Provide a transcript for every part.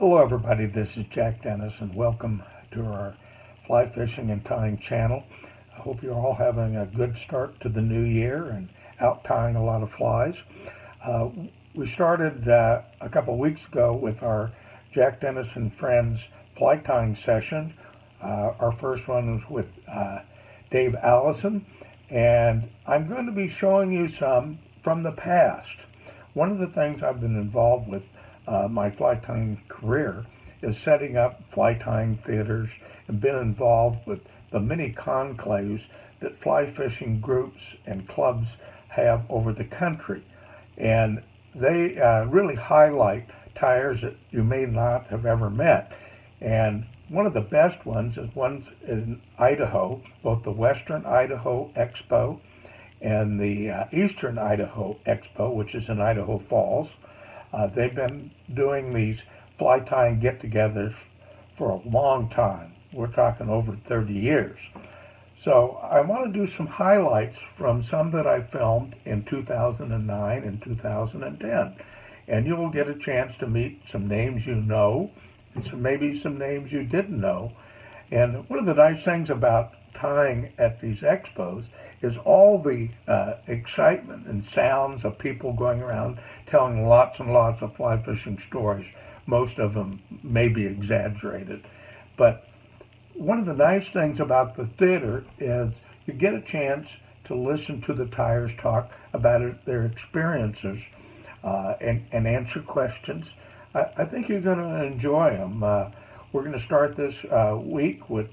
Hello everybody, this is Jack Dennis and welcome to our fly fishing and tying channel. I hope you're all having a good start to the new year and out tying a lot of flies. We started a couple weeks ago with our Jack Dennis and Friends fly tying session. Our first one was with Dave Allison, and I'm going to be showing you some from the past. One of the things I've been involved with my fly tying career is setting up fly tying theaters and been involved with the many conclaves that fly fishing groups and clubs have over the country. And they really highlight tyers that you may not have ever met. And one of the best ones is ones in Idaho, both the Western Idaho Expo and the Eastern Idaho Expo, which is in Idaho Falls. They've been doing these fly tying get-togethers for a long time. We're talking over 30 years. So I want to do some highlights from some that I filmed in 2009 and 2010. And you'll get a chance to meet some names you know, and maybe some names you didn't know. And one of the nice things about tying at these expos is all the excitement and sounds of people going around telling lots and lots of fly fishing stories. Most of them may be exaggerated. But one of the nice things about the theater is you get a chance to listen to the tyers talk about their experiences and answer questions. I think you're going to enjoy them. We're going to start this week with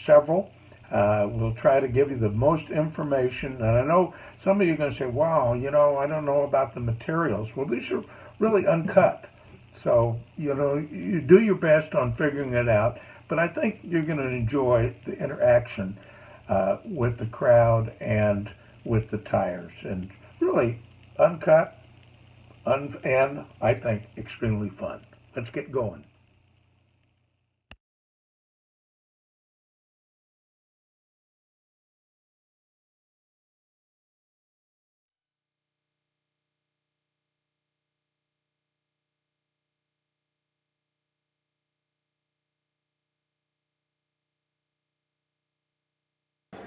several. We'll try to give you the most information. And I know some of you are going to say, wow, you know, I don't know about the materials. Well, these are really uncut. So, you know, you do your best on figuring it out. But I think you're going to enjoy the interaction with the crowd and with the tyers. And really uncut and I think extremely fun. Let's get going.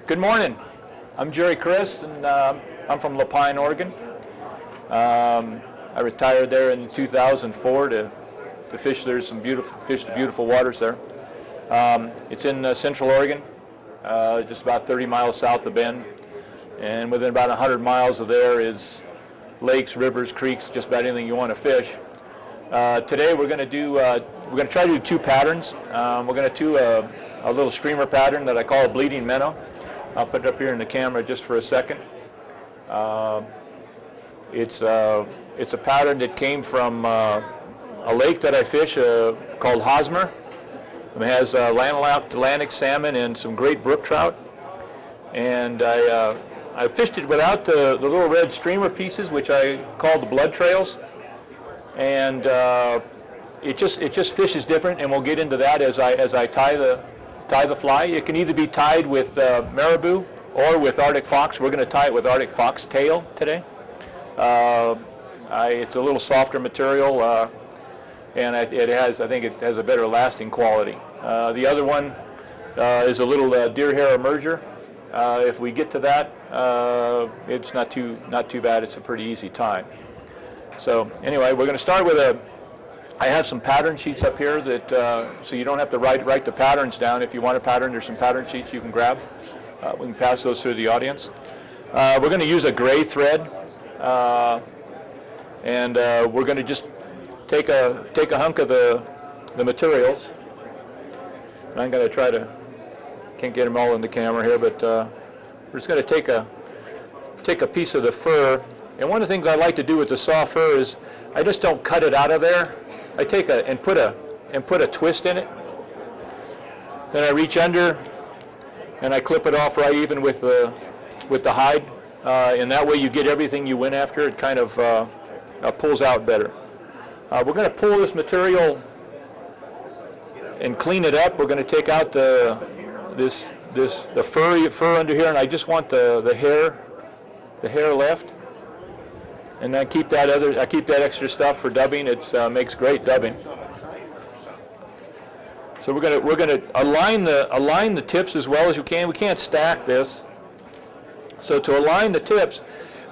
Good morning. I'm Jerry Criss, and I'm from Lapine, Oregon. I retired there in 2004 to fish. There's some beautiful waters there. It's in Central Oregon, just about 30 miles south of Bend, and within about 100 miles of there is lakes, rivers, creeks, just about anything you want to fish. Today we're going to try to do two patterns. We're going to do a little streamer pattern that I call Bleeding Minnow. I'll put it up here in the camera just for a second. It's a pattern that came from a lake that I fish called Hosmer. It has landlocked Atlantic salmon and some great brook trout. And I fished it without the little red streamer pieces, which I call the blood trails. And it just fishes different, and we'll get into that as I tie the fly. It can either be tied with marabou or with Arctic fox. We're going to tie it with Arctic fox tail today. It's a little softer material, and I think it has a better lasting quality. The other one is a little deer hair emerger. If we get to that, it's not too bad. It's a pretty easy tie. So anyway, we're going to start with I have some pattern sheets up here that so you don't have to write the patterns down. If you want a pattern, there's some pattern sheets you can grab. We can pass those through the audience. We're going to use a gray thread, and we're going to just take a hunk of the materials. And I'm going to can't get them all in the camera here, but we're just going to take a piece of the fur. And one of the things I like to do with the soft fur is I just don't cut it out of there. I take and put a twist in it. Then I reach under and I clip it off right even with the hide. And that way you get everything you went after. It kind of pulls out better. We're going to pull this material and clean it up. We're going to take out the fur under here, and I just want the hair left. and I keep that extra stuff for dubbing. It makes great dubbing. So we're gonna align the tips as well as you can. We can't stack this. So to align the tips,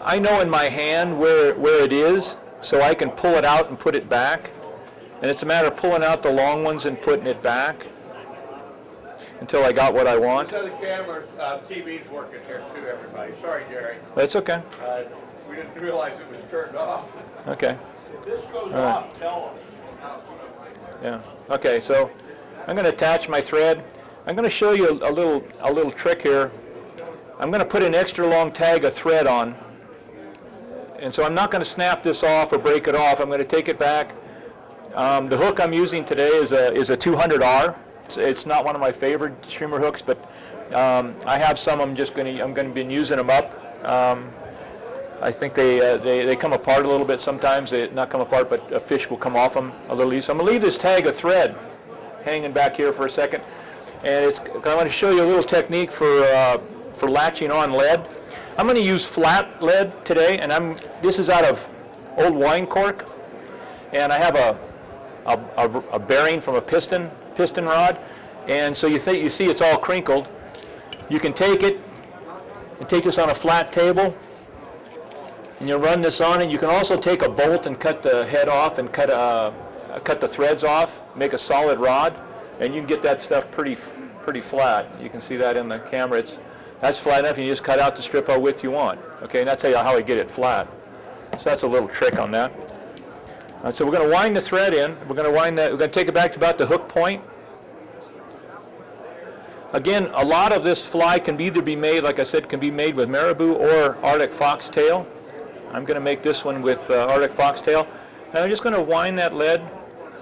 I know in my hand where it is, so I can pull it out and put it back. And it's a matter of pulling out the long ones and putting it back until I got what I want. So the camera's, TV's working here too, everybody. Sorry, Jerry. That's okay. We didn't realize it was turned off. Okay. If this goes off, tell them. Yeah. Okay. So I'm going to attach my thread. I'm going to show you a little trick here. I'm going to put an extra long tag of thread on, and so I'm not going to snap this off or break it off. I'm going to take it back. The hook I'm using today is a 200R. It's not one of my favorite streamer hooks, but I have some. I'm going to be using them up. I think they come apart a little bit sometimes. They not come apart, but a fish will come off them a little easy. So I'm going to leave this tag of thread hanging back here for a second, and I'm going to show you a little technique for latching on lead. I'm going to use flat lead today, and this is out of old wine cork, and I have a bearing from a piston rod, and so you see it's all crinkled. You can take it and take this on a flat table, and you run this on it. You can also take a bolt and cut the head off and cut the threads off, make a solid rod, and you can get that stuff pretty flat. You can see that in the camera. That's flat enough, and you just cut out the strip how width you want. Okay, and I'll tell you how I get it flat. So that's a little trick on that. So we're going to wind the thread in. We're going to take it back to about the hook point. Again, a lot of this fly can either be made, like I said, can be made with marabou or Arctic foxtail. I'm going to make this one with Arctic foxtail. And I'm just going to wind that lead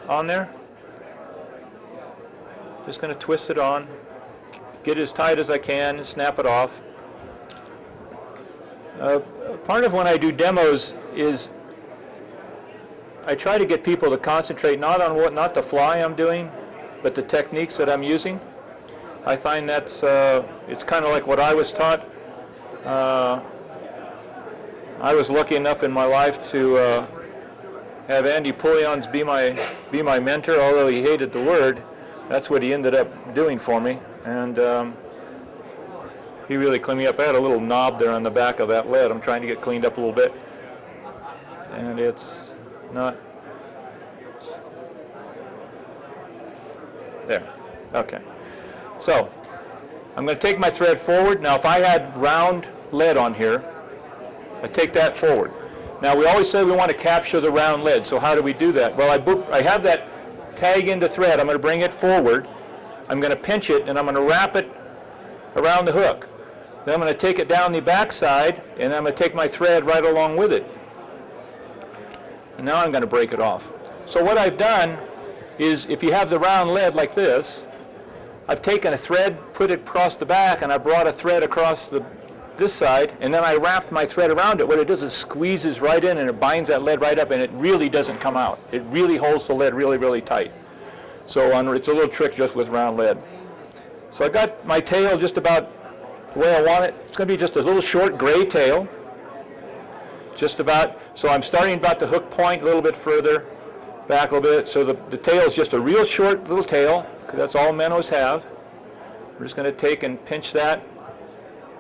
on there. Just going to twist it on, get it as tight as I can, and snap it off. Part of when I do demos is I try to get people to concentrate not the fly I'm doing, but the techniques that I'm using. I find that's it's kind of like what I was taught. I was lucky enough in my life to have Andy Pullions be my mentor, although he hated the word. That's what he ended up doing for me, and he really cleaned me up. I had a little knob there on the back of that lead. I'm trying to get cleaned up a little bit, and it's not there. Okay. So I'm going to take my thread forward. Now if I had round lead on here, I take that forward. Now we always say we want to capture the round lead, so how do we do that? Well, I have that tag into thread. I'm going to bring it forward. I'm going to pinch it, and I'm going to wrap it around the hook. Then I'm going to take it down the back side, and I'm going to take my thread right along with it. And now I'm going to break it off. So what I've done is, if you have the round lead like this, I've taken a thread, put it across the back, and I brought a thread across this side, and then I wrapped my thread around it. What it does is squeezes right in, and it binds that lead right up, and it really doesn't come out. It really holds the lead really, really tight. So it's a little trick just with round lead. So I got my tail just about the way I want it. It's going to be just a little short gray tail. Just about, so I'm starting about the hook point a little bit further back a little bit. So the tail is just a real short little tail, because that's all minnows have. We're just going to take and pinch that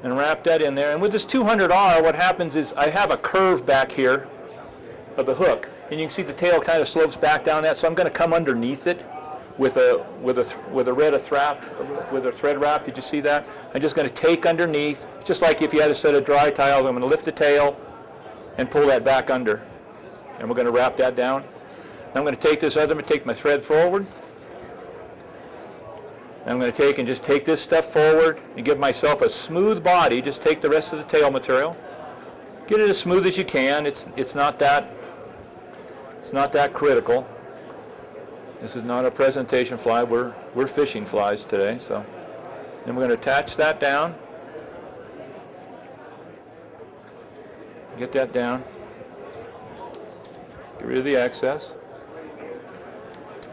and wrap that in there. And with this 200R, what happens is I have a curve back here of the hook, and you can see the tail kind of slopes back down that. So I'm going to come underneath it with a thread wrap. Did you see that? I'm just going to take underneath, just like if you had a set of dry tiles. I'm going to lift the tail and pull that back under, and we're going to wrap that down. Now I'm going to take this other, take my thread forward. I'm going to take this stuff forward and give myself a smooth body. Just take the rest of the tail material, get it as smooth as you can. It's not that critical. This is not a presentation fly. We're fishing flies today. So then we're going to attach that down. Get that down. Get rid of the excess.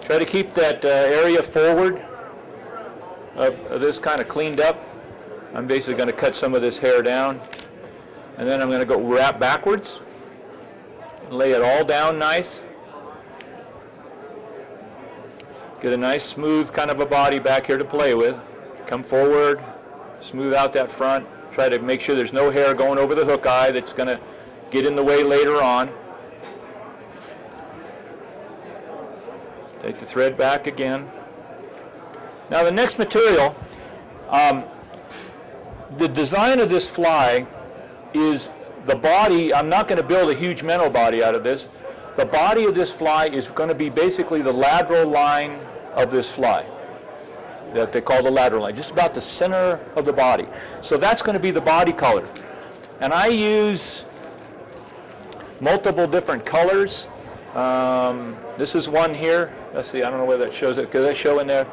Try to keep that area forward of this kind of cleaned up. I'm basically going to cut some of this hair down, and then I'm going to go wrap backwards. lay it all down nice. Get a nice smooth kind of a body back here to play with. Come forward, smooth out that front. Try to make sure there's no hair going over the hook eye that's going to get in the way later on. Take the thread back again. Now the next material, the design of this fly is the body. I'm not going to build a huge minnow body out of this. The body of this fly is going to be basically the lateral line of this fly that they call the lateral line, just about the center of the body. So that's going to be the body color. And I use multiple different colors. This is one here. Let's see, I don't know whether that shows it. Does that show in there?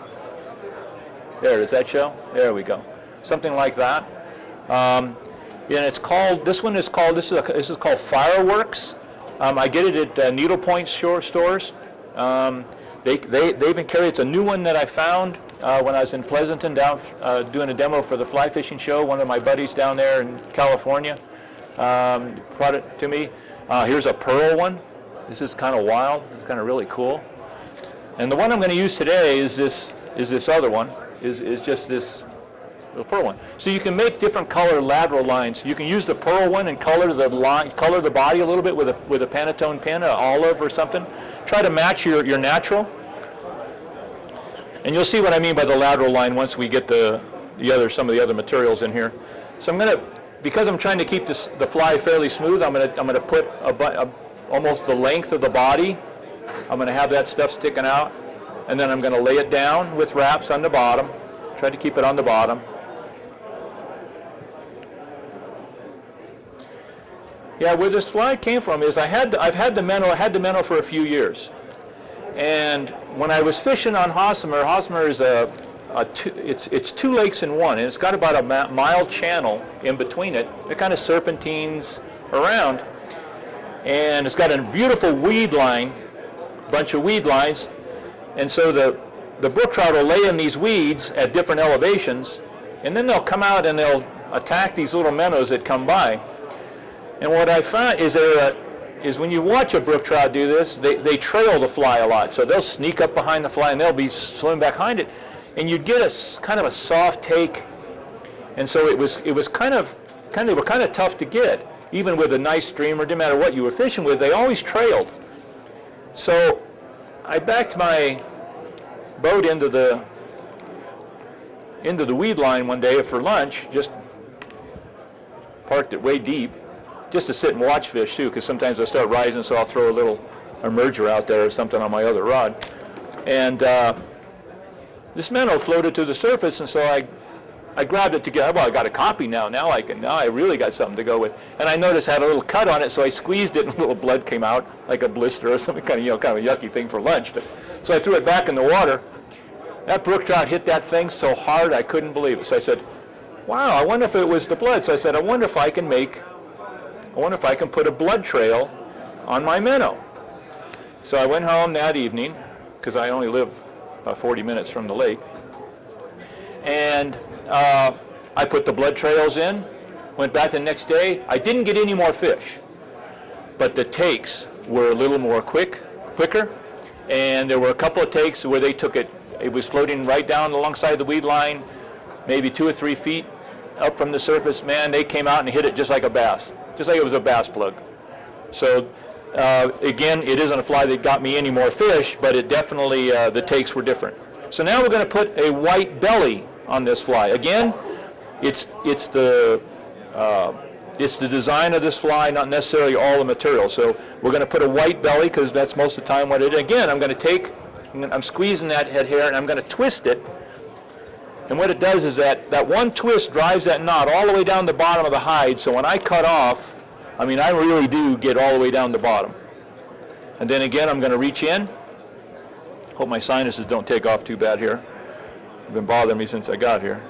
There, does that show? There we go. Something like that. And it's called, this is called Fireworks. I get it at needlepoint stores. They even carry, it's a new one that I found when I was in Pleasanton down doing a demo for the fly fishing show. One of my buddies down there in California brought it to me. Here's a pearl one. This is kind of wild, kind of really cool. And the one I'm going to use today is this other one, is just this little pearl one. So you can make different color lateral lines. You can use the pearl one and color the line, color the body a little bit with a Pantone pen, an olive or something. Try to match your natural. And you'll see what I mean by the lateral line once we get some of the other materials in here. So I'm going to, because I'm trying to keep the fly fairly smooth, I'm going to put almost the length of the body. I'm going to have that stuff sticking out, and then I'm going to lay it down with wraps on the bottom. Try to keep it on the bottom. Yeah, where this fly came from is I've had the minnow for a few years, and when I was fishing on Hosmer is it's two lakes in one, and it's got about a mile channel in between it. It kind of serpentines around, and it's got a beautiful weed line, bunch of weed lines, and so the brook trout will lay in these weeds at different elevations, and then they'll come out and they'll attack these little minnows that come by. And what I find is when you watch a brook trout do this, they trail the fly a lot. So they'll sneak up behind the fly and they'll be swimming behind it, and you'd get a kind of a soft take. And so it was kind of tough to get, even with a nice streamer. Didn't matter what you were fishing with, they always trailed. So I backed my boat into the weed line one day for lunch, just parked it way deep, just to sit and watch fish too, because sometimes they'll start rising, so I'll throw a little emerger out there or something on my other rod. And this minnow floated to the surface, and so I grabbed it together. Well, I got a copy now. Now I really got something to go with. And I noticed it had a little cut on it, so I squeezed it, and a little blood came out, like a blister or something, kind of a yucky thing for lunch. But so I threw it back in the water. That brook trout hit that thing so hard I couldn't believe it. So I said, "Wow, I wonder if it was the blood." So I said, I wonder if I can put a blood trail on my minnow. So I went home that evening, because I only live about 40 minutes from the lake, and I put the blood trails in, went back the next day. I didn't get any more fish, but the takes were a little more quicker, and there were a couple of takes where they took it. It was floating right down alongside the weed line, maybe 2 or 3 feet up from the surface. Man, they came out and hit it just like a bass, just like it was a bass plug. So again, it isn't a fly that got me any more fish, but it definitely, the takes were different. So now we're going to put a white belly on this fly. Again, it's the design of this fly, not necessarily all the material. So we're going to put a white belly, because that's most of the time what it is. Again, I'm squeezing that head hair, and I'm going to twist it. And what it does is that one twist drives that knot all the way down the bottom of the hide. So when I cut off, I really do get all the way down the bottom. And then again, I'm going to reach in. Hope my sinuses don't take off too bad here. They've been bothering me since I got here.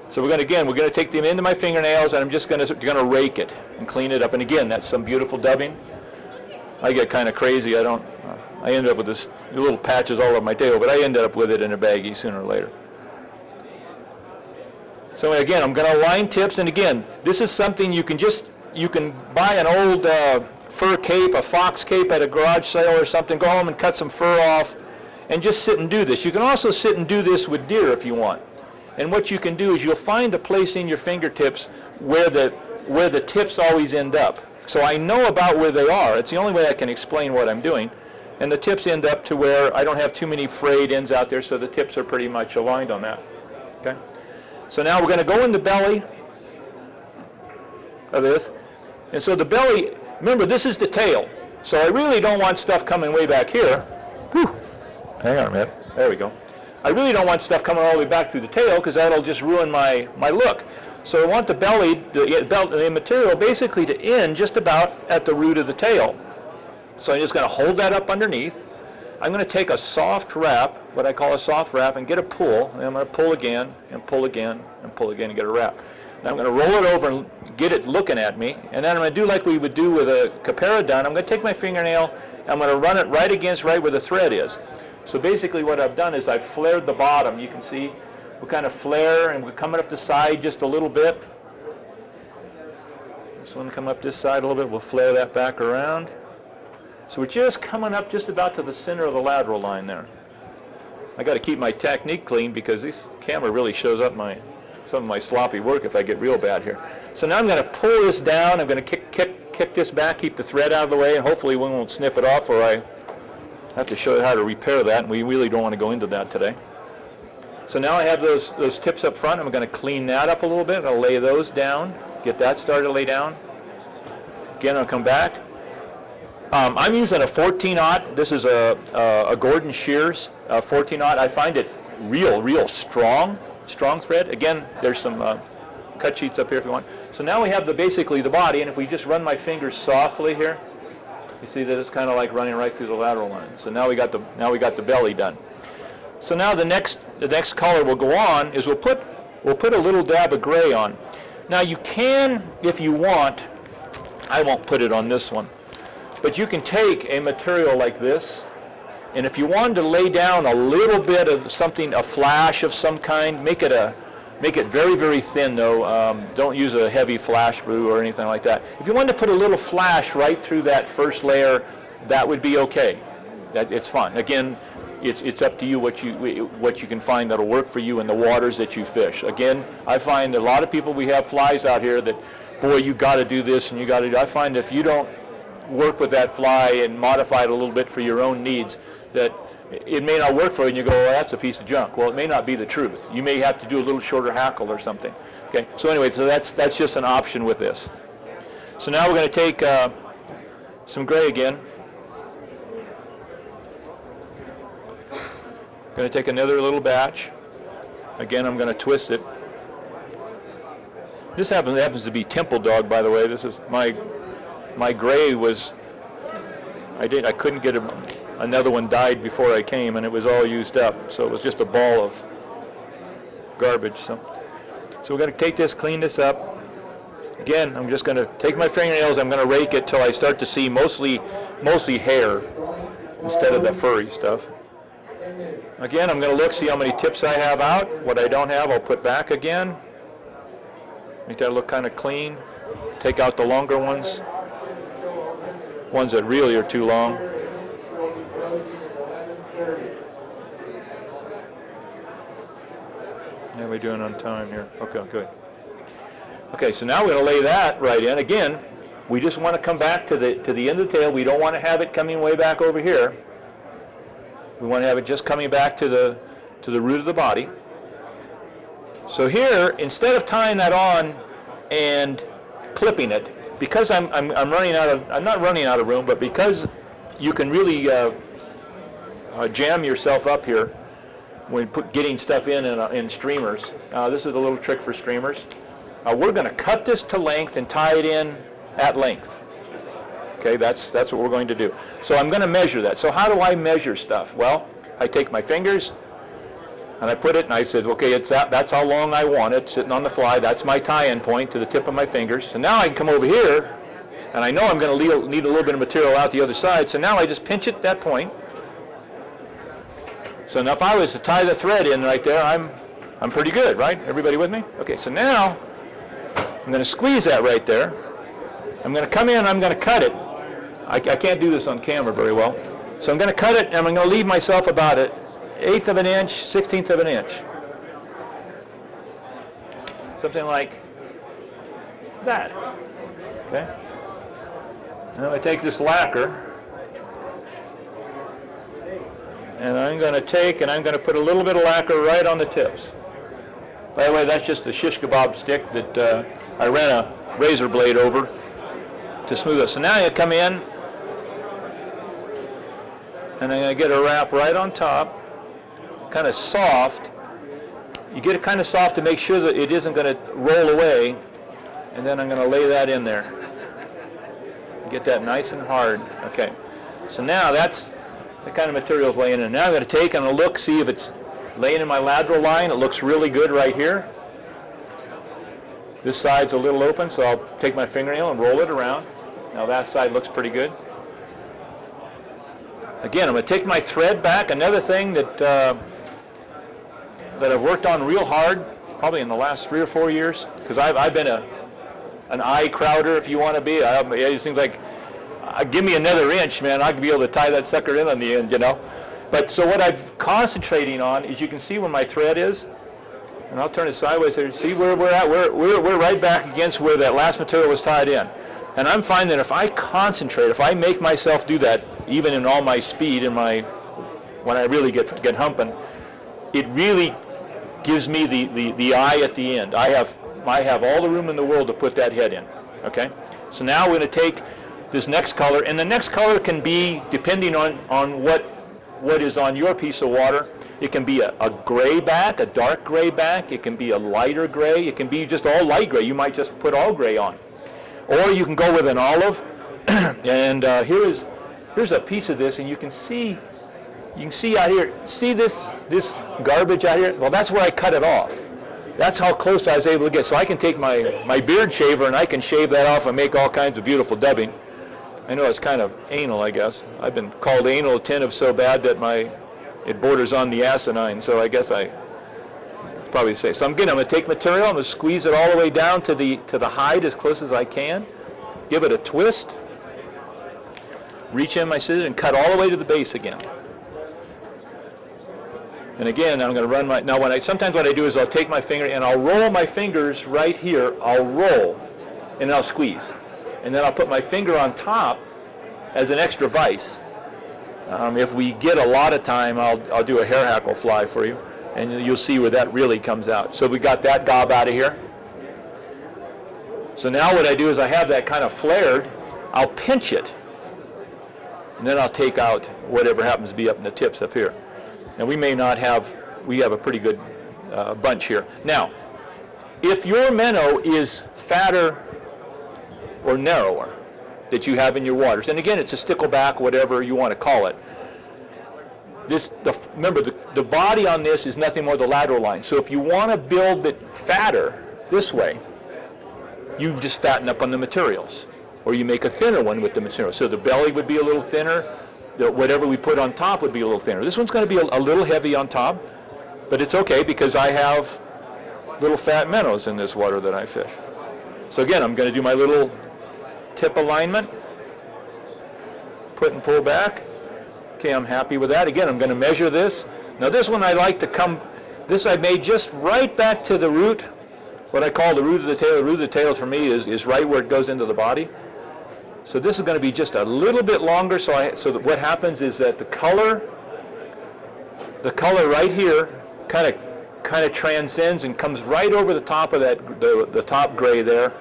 So we're going to take them into my fingernails, and I'm just going to rake it and clean it up. And again, that's some beautiful dubbing. I get kind of crazy. I ended up with this little patches all over my tail, but I ended up with it in a baggie sooner or later. So again, I'm going to line tips, and again, this is something you can buy an old fur cape, a fox cape at a garage sale or something, go home and cut some fur off and just sit and do this. You can also sit and do this with deer if you want. And what you can do is you'll find a place in your fingertips where the tips always end up. So I know about where they are. It's the only way I can explain what I'm doing. And the tips end up to where I don't have too many frayed ends out there, so the tips are pretty much aligned on that. Okay? So now we're going to go in the belly of this. And so the belly, remember this is the tail. So I really don't want stuff coming way back here. Whew. Hang on a minute. There we go. I really don't want stuff coming all the way back through the tail because that'll just ruin my look. So I want the belly, the material basically to end just about at the root of the tail. So I'm just going to hold that up underneath. I'm going to take a soft wrap, what I call a soft wrap, and get a pull. And I'm going to pull again, and pull again, and pull again, and get a wrap. Now I'm going to roll it over and get it looking at me. And then I'm going to do like we would do with a caparadun. I'm going to take my fingernail, and I'm going to run it right against right where the thread is. So basically what I've done is I've flared the bottom. You can see we'll kind of flare, and we're coming up the side just a little bit. This one come up this side a little bit. We'll flare that back around. So we're just coming up just about to the center of the lateral line there. I got to keep my technique clean because this camera really shows up some of my sloppy work if I get real bad here. So now I'm going to pull this down. I'm going to kick this back, keep the thread out of the way, and hopefully we won't snip it off, or I have to show you how to repair that, and we really don't want to go into that today. So now I have those tips up front. I'm going to clean that up a little bit. I'll lay those down, get that started to lay down. Again, I'll come back. I'm using a 14-aught. This is a Gordon Shears 14-aught. I find it real strong thread. Again, there's some cut sheets up here if you want. So now we have basically the body, and if we just run my fingers softly here, you see that it's kind of like running right through the lateral line. So now we got the belly done. So now the next color we'll go on is we'll put a little dab of gray on. Now you can, if you want, I won't put it on this one. But you can take a material like this, and if you wanted to lay down a little bit of something, a flash of some kind, make it very, very thin though. Don't use a heavy flash blue or anything like that. If you wanted to put a little flash right through that first layer, that would be okay. It's fine. Again, it's up to you what you can find that'll work for you in the waters that you fish. Again, I find a lot of people, we have flies out here that, boy, you got to do this and you got to do. I find if you don't work with that fly and modify it a little bit for your own needs, that it may not work for you and you go, well, that's a piece of junk. Well, it may not be the truth. You may have to do a little shorter hackle or something. Okay, so anyway, so that's just an option with this. So now we're going to take some gray again. Going to take another little batch. Again, I'm going to twist it. This happens to be Temple Dog, by the way. This is my gray was, I couldn't get another one died before I came, and it was all used up. So it was just a ball of garbage. So we're going to take this, clean this up. Again, I'm just going to take my fingernails. I'm going to rake it till I start to see mostly hair instead of the furry stuff. Again, I'm going to look, see how many tips I have out. What I don't have, I'll put back again. Make that look kind of clean. Take out the longer ones that really are too long. How are we doing on time here? Okay, good. Okay, so now we're going to lay that right in. Again, we just want to come back to the end of the tail. We don't want to have it coming way back over here. We want to have it just coming back to the root of the body. So here, instead of tying that on and clipping it, because I'm not running out of room, but because you can really jam yourself up here when getting stuff in streamers. This is a little trick for streamers. We're going to cut this to length and tie it in at length. Okay, that's what we're going to do. So I'm going to measure that. So how do I measure stuff? Well, I take my fingers and I put it, and I said, okay, that's how long I want it, sitting on the fly. That's my tie-in point to the tip of my fingers. So now I can come over here, and I know I'm going to need a little bit of material out the other side. So now I just pinch it at that point. So now if I was to tie the thread in right there, I'm pretty good, right? Everybody with me? Okay, so now I'm going to squeeze that right there. I'm going to come in, I'm going to cut it. I can't do this on camera very well. So I'm going to cut it, and I'm going to leave myself about an 1/8 of an inch, 1/16 of an inch. Something like that. Okay? Now I take this lacquer, and I'm going to take and I'm going to put a little bit of lacquer right on the tips. By the way, that's just a shish kebab stick that I ran a razor blade over to smooth it. So now you come in, and I'm going to get a wrap right on top, kind of soft. You get it kind of soft to make sure that it isn't going to roll away, and then I'm going to lay that in there. Get that nice and hard. Okay. So now that's the kind of materials laying in. Now I'm going to take and look, see if it's laying in my lateral line. It looks really good right here. This side's a little open, so I'll take my fingernail and roll it around. Now that side looks pretty good. Again, I'm going to take my thread back. Another thing that that I've worked on real hard, probably in the last 3 or 4 years, because I've been an eye crowder, if you want to be. It just seems like, give me another inch, man, I could be able to tie that sucker in on the end, you know. But so what I'm concentrating on is, you can see where my thread is, and I'll turn it sideways here. See where we're at? We're right back against where that last material was tied in. And I'm finding that if I concentrate, if I make myself do that, even in all my speed and when I really get humping, it really gives me the eye at the end. I have all the room in the world to put that head in. Okay? So now we're going to take this next color, and the next color can be, depending on what is on your piece of water, it can be a gray back, a dark gray back, it can be a lighter gray, it can be just all light gray. You might just put all gray on. Or you can go with an olive, and here's a piece of this, and you can see out here, see this garbage out here? Well, that's where I cut it off. That's how close I was able to get. So I can take my beard shaver and I can shave that off and make all kinds of beautiful dubbing. I know it's kind of anal, I guess. I've been called anal attentive so bad that it borders on the asinine, so I guess that's probably safe. So I'm going to take material, I'm going to squeeze it all the way down to the hide as close as I can, give it a twist, reach in my scissors and cut all the way to the base again. And again, I'm going to run sometimes what I do is I'll take my finger and I'll roll my fingers right here, I'll roll, and then I'll squeeze. And then I'll put my finger on top as an extra vise. If we get a lot of time, I'll do a hair hackle fly for you, and you'll see where that really comes out. So we got that gob out of here. So now what I do is I have that kind of flared, I'll pinch it, and then I'll take out whatever happens to be up in the tips up here. And we have a pretty good bunch here. Now, if your minnow is fatter or narrower that you have in your waters, and again, it's a stickleback, whatever you want to call it. Remember, the body on this is nothing more than the lateral line. So if you want to build it fatter this way, you just fatten up on the materials, or you make a thinner one with the material. So the belly would be a little thinner. Whatever we put on top would be a little thinner. This one's going to be a little heavy on top, but it's okay because I have little fat minnows in this water that I fish. So again, I'm going to do my little tip alignment, put and pull back. Okay, I'm happy with that. Again, I'm going to measure this. Now this one I like to this I made just right back to the root, what I call the root of the tail. The root of the tail for me is right where it goes into the body. So this is going to be just a little bit longer, so that what happens is that the color right here kind of transcends and comes right over the top of the top gray there,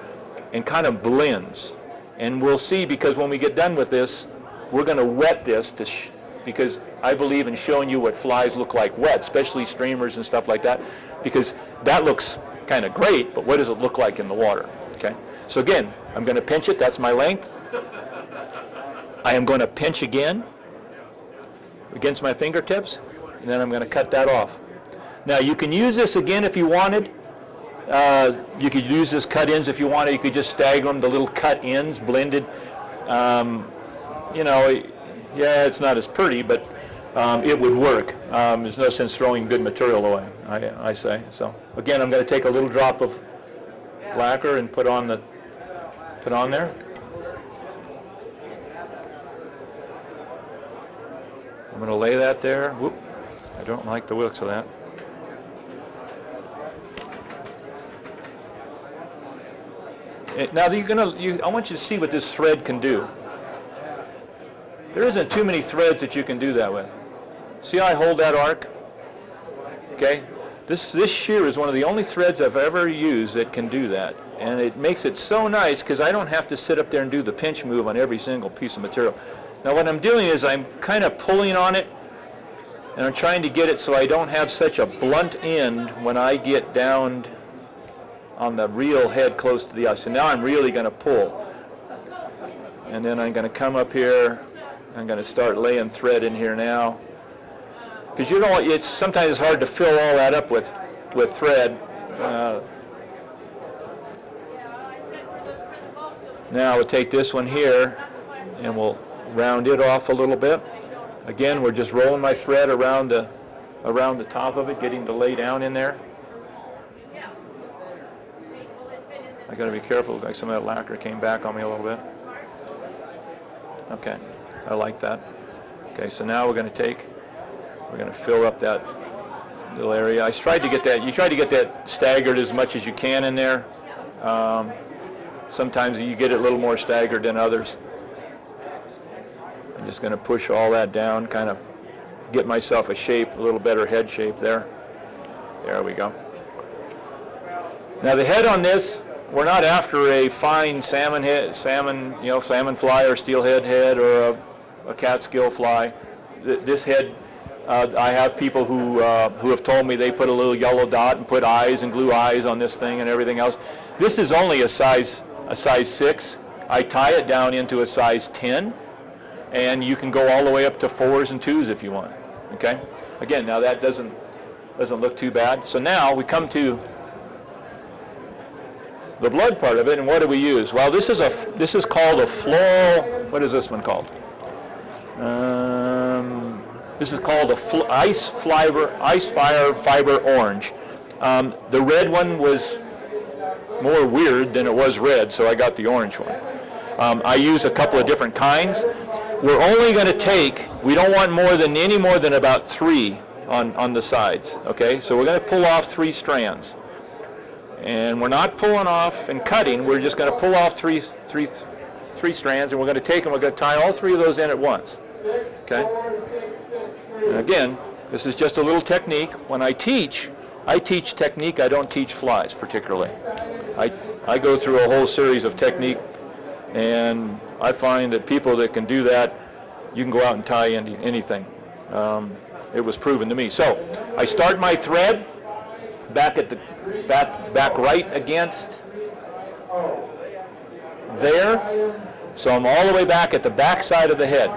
and kind of blends. And we'll see, because when we get done with this, we're going to wet this because I believe in showing you what flies look like wet, especially streamers and stuff like that, because that looks kind of great, but what does it look like in the water? Okay. So again, I'm going to pinch it. That's my length. I am going to pinch again against my fingertips, and then I'm going to cut that off. Now you can use this again if you wanted. You could use this cut ends if you wanted. You could just stagger them, the little cut ends blended. Yeah, it's not as pretty, but it would work. There's no sense throwing good material away, I say. So again, I'm going to take a little drop of lacquer and put on there. I'm going to lay that there. Whoop. I don't like the looks of that. Now I want you to see what this thread can do. There isn't too many threads that you can do that with. See how I hold that arc? Okay? This shear is one of the only threads I've ever used that can do that. And it makes it so nice because I don't have to sit up there and do the pinch move on every single piece of material. Now what I'm doing is I'm kind of pulling on it, and I'm trying to get it so I don't have such a blunt end when I get down on the real head close to the eye. So now I'm really going to pull. And then I'm going to come up here. I'm going to start laying thread in here now. Because you know, sometimes it's hard to fill all that up with thread. Now we'll take this one here and we'll round it off a little bit. Again, we're just rolling my thread around the top of it, getting the lay down in there. I got to be careful, like some of that lacquer came back on me a little bit. Okay, I like that. Okay, so now we're going to fill up that little area. You try to get that staggered as much as you can in there. Sometimes you get it a little more staggered than others. I'm just going to push all that down, kind of get myself a shape, a little better head shape there. There we go. Now the head on this, we're not after a fine salmon fly or steelhead head or a catskill fly. This head, I have people who have told me they put a little yellow dot and put eyes and glue eyes on this thing and everything else. This is only a size 6. I tie it down into a size 10, and you can go all the way up to 4s and 2s if you want. Okay. Again, now that doesn't look too bad. So now we come to the blood part of it, and what do we use? Well, this is called a floral. What is this one called? This is called a ice fire fiber orange. The red one was more weird than it was red, so I got the orange one. I use a couple of different kinds. We're only going to take, we don't want any more than about 3 on the sides. Okay, so we're going to pull off 3 strands. And we're not pulling off and cutting, we're just going to pull off three strands, and we're going to take them, we're going to tie all 3 of those in at once. Okay? And again, this is just a little technique. When I teach technique, I don't teach flies particularly. I go through a whole series of technique, and I find that people that can do that, you can go out and tie anything. It was proven to me. So I start my thread back at the back right against there. So I'm all the way back at the back side of the head.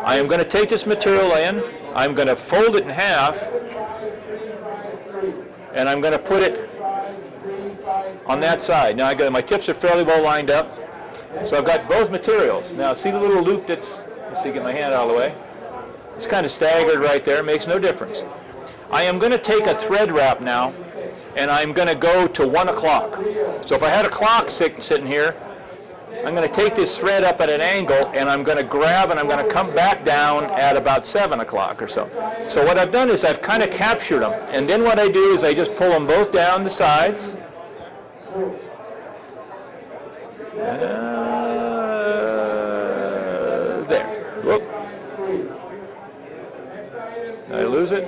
I am going to take this material in, I'm going to fold it in half, and I'm going to put it on that side. Now my tips are fairly well lined up, so I've got both materials. Now see the little loop let's see, get my hand out of the way. It's kind of staggered right there, makes no difference. I am going to take a thread wrap now, and I'm going to go to 1 o'clock. So if I had a clock sitting here, I'm going to take this thread up at an angle, and I'm going to grab and I'm going to come back down at about 7 o'clock or so. So what I've done is I've kind of captured them, and then what I do is I just pull them both down the sides. There. Whoop. Did I lose it?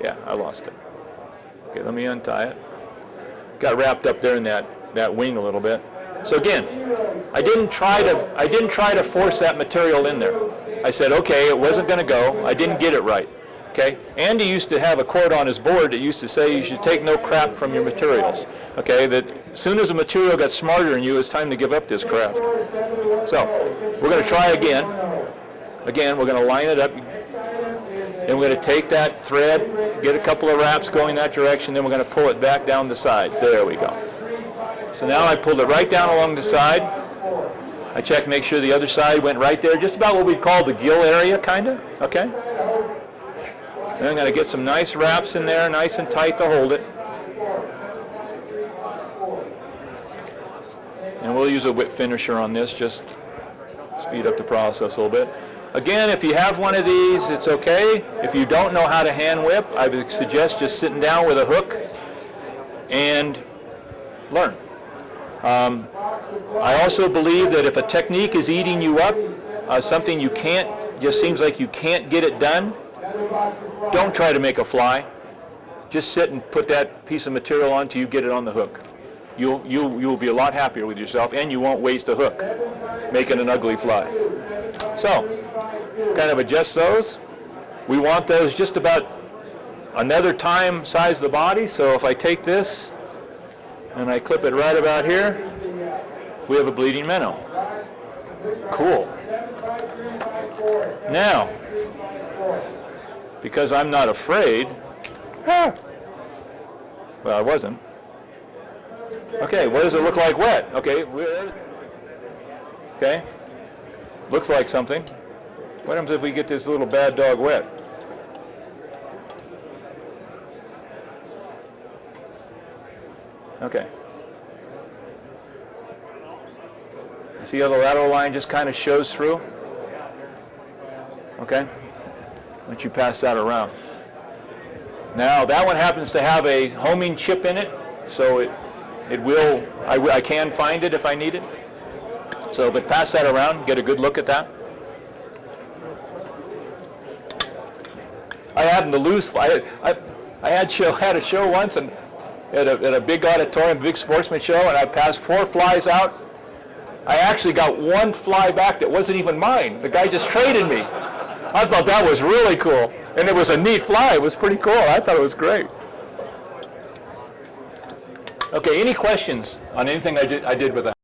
Yeah, I lost it. Okay, let me untie it. Got wrapped up there in that wing a little bit. So again, I didn't try to force that material in there. I said, okay, it wasn't going to go. I didn't get it right. Okay. Andy used to have a quote on his board that used to say you should take no crap from your materials. Okay, that as soon as the material got smarter than you, it's time to give up this craft. So we're going to try again. Again, we're going to line it up. And we're going to take that thread, get a couple of wraps going that direction, then we're going to pull it back down the sides. There we go. So now I pulled it right down along the side. I checked to make sure the other side went right there, just about what we call the gill area, kind of. Okay? And I'm going to get some nice wraps in there, nice and tight to hold it. And we'll use a whip finisher on this, just speed up the process a little bit. Again, if you have one of these, it's okay. If you don't know how to hand whip, I would suggest just sitting down with a hook and learn. I also believe that if a technique is eating you up, something you can't, just seems like you can't get it done, don't try to make a fly. Just sit and put that piece of material on until you get it on the hook. You'll be a lot happier with yourself, and you won't waste a hook making an ugly fly. So, kind of adjust those. We want those just about another time size of the body, so if I take this and I clip it right about here, we have a bleeding minnow. Cool. Now, because I'm not afraid, well, I wasn't. Okay, what does it look like wet? Okay, okay, looks like something. What happens if we get this little bad dog wet? Okay. See how the lateral line just kind of shows through? Okay, let you pass that around. Now that one happens to have a homing chip in it, so it will, I can find it if I need it. So, but pass that around, get a good look at that. I happened to lose, I had a show once and at a big auditorium, big sportsman show, and I passed 4 flies out. I actually got 1 fly back that wasn't even mine. The guy just traded me. I thought that was really cool. And it was a neat fly. It was pretty cool. I thought it was great. Okay, any questions on anything I did with that?